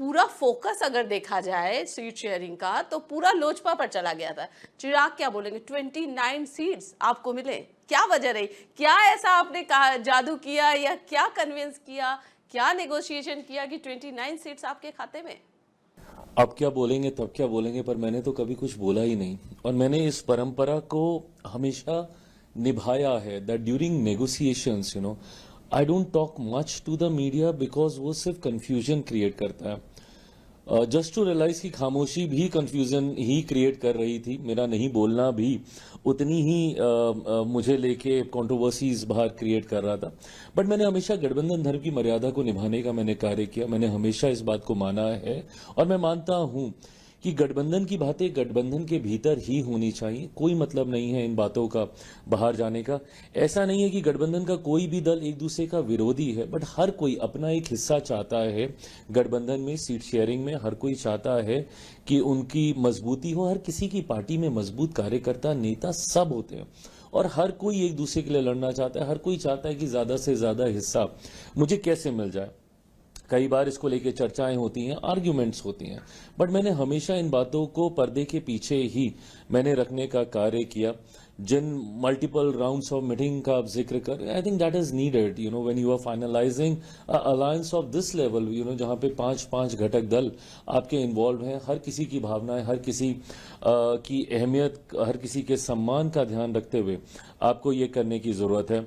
पूरा फोकस अगर देखा जाए सीट शेयरिंग का तो पूरा लोजपा पर चला गया था। चिराग क्या बोलेंगे, 29 सीट्स आपको मिले, क्या वजह रही? क्या ऐसा आपने कहा, जादू किया या क्या कन्विंस किया, क्या नेगोशिएशन किया कि 29 सीट्स आपके खाते में? अब क्या बोलेंगे तब क्या बोलेंगे, पर मैंने तो कभी कुछ बोला ही नहीं। और मैंने इस परंपरा को हमेशा निभाया है that during negotiations I don't talk much to the media, because वो सिर्फ कंफ्यूजन क्रिएट करता है। जस्ट टू रियलाइज की खामोशी भी कंफ्यूजन ही क्रिएट कर रही थी। मेरा नहीं बोलना भी उतनी ही मुझे लेके कंट्रोवर्सीज बाहर क्रिएट कर रहा था। बट मैंने हमेशा गठबंधन धर्म की मर्यादा को निभाने का मैंने कार्य किया। मैंने हमेशा इस बात को माना है और मैं मानता हूं कि गठबंधन की बातें गठबंधन के भीतर ही होनी चाहिए। कोई मतलब नहीं है इन बातों का बाहर जाने का। ऐसा नहीं है कि गठबंधन का कोई भी दल एक दूसरे का विरोधी है, बट हर कोई अपना एक हिस्सा चाहता है गठबंधन में, सीट शेयरिंग में। हर कोई चाहता है कि उनकी मजबूती हो। हर किसी की पार्टी में मजबूत कार्यकर्ता नेता सब होते हैं और हर कोई एक दूसरे के लिए लड़ना चाहता है। हर कोई चाहता है कि ज्यादा से ज्यादा हिस्सा मुझे कैसे मिल जाए। कई बार इसको लेके चर्चाएं होती हैं, आर्ग्यूमेंट्स होती हैं, बट मैंने हमेशा इन बातों को पर्दे के पीछे ही मैंने रखने का कार्य किया। जिन मल्टीपल राउंड्स ऑफ मीटिंग का आप जिक्र कर, I think that is needed when you are finalising alliance of this level, जहां पे पांच पांच घटक दल आपके इन्वॉल्व हैं। हर किसी की भावनाएं, हर किसी की अहमियत, हर किसी के सम्मान का ध्यान रखते हुए आपको ये करने की जरूरत है।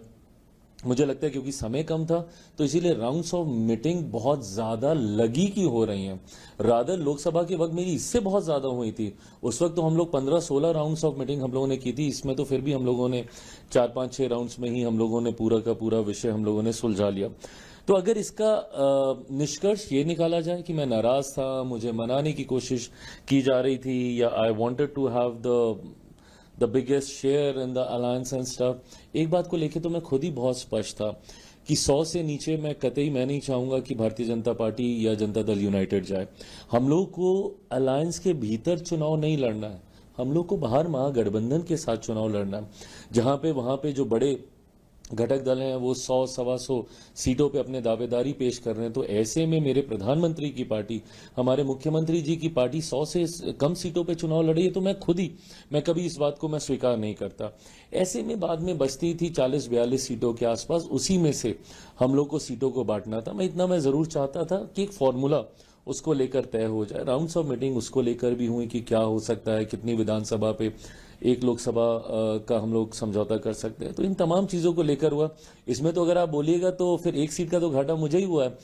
मुझे लगता है क्योंकि समय कम था तो इसीलिए राउंड्स ऑफ मीटिंग बहुत ज्यादा लगी की हो रही हैं। रादर लोकसभा के वक्त मेरी इससे बहुत ज्यादा हुई थी। उस वक्त तो हम लोग 15-16 राउंड्स ऑफ मीटिंग हम लोगों ने की थी। इसमें तो फिर भी हम लोगों ने 4-5-6 राउंड्स में ही हम लोगों ने पूरा का पूरा विषय हम लोगों ने सुलझा लिया। तो अगर इसका निष्कर्ष ये निकाला जाए कि मैं नाराज था, मुझे मनाने की कोशिश की जा रही थी, या I wanted to have the biggest share in the alliance and stuff, एक बात को लेके तो मैं खुद ही बहुत स्पष्ट था कि 100 से नीचे मैं नहीं चाहूंगा कि भारतीय जनता पार्टी या जनता दल यूनाइटेड जाए। हम लोग को अलायंस के भीतर चुनाव नहीं लड़ना है, हम लोग को बाहर महागठबंधन के साथ चुनाव लड़ना है। वहां पे जो बड़े घटक दल हैं वो 100-125 सीटों पे अपने दावेदारी पेश कर रहे हैं। तो ऐसे में मेरे प्रधानमंत्री की पार्टी, हमारे मुख्यमंत्री जी की पार्टी 100 से कम सीटों पे चुनाव लड़ी है, तो मैं कभी इस बात को मैं स्वीकार नहीं करता। ऐसे में बाद में बचती थी 40-42 सीटों के आसपास, उसी में से हम लोग को सीटों को बांटना था। मैं जरूर चाहता था कि एक फॉर्मूला उसको लेकर तय हो जाए। राउंड्स ऑफ मीटिंग उसको लेकर भी हुई कि क्या हो सकता है, कितनी विधानसभा पे, एक लोकसभा का हम लोग समझौता कर सकते हैं। तो इन तमाम चीजों को लेकर हुआ। इसमें तो अगर आप बोलिएगा तो फिर एक सीट का तो घाटा मुझे ही हुआ है।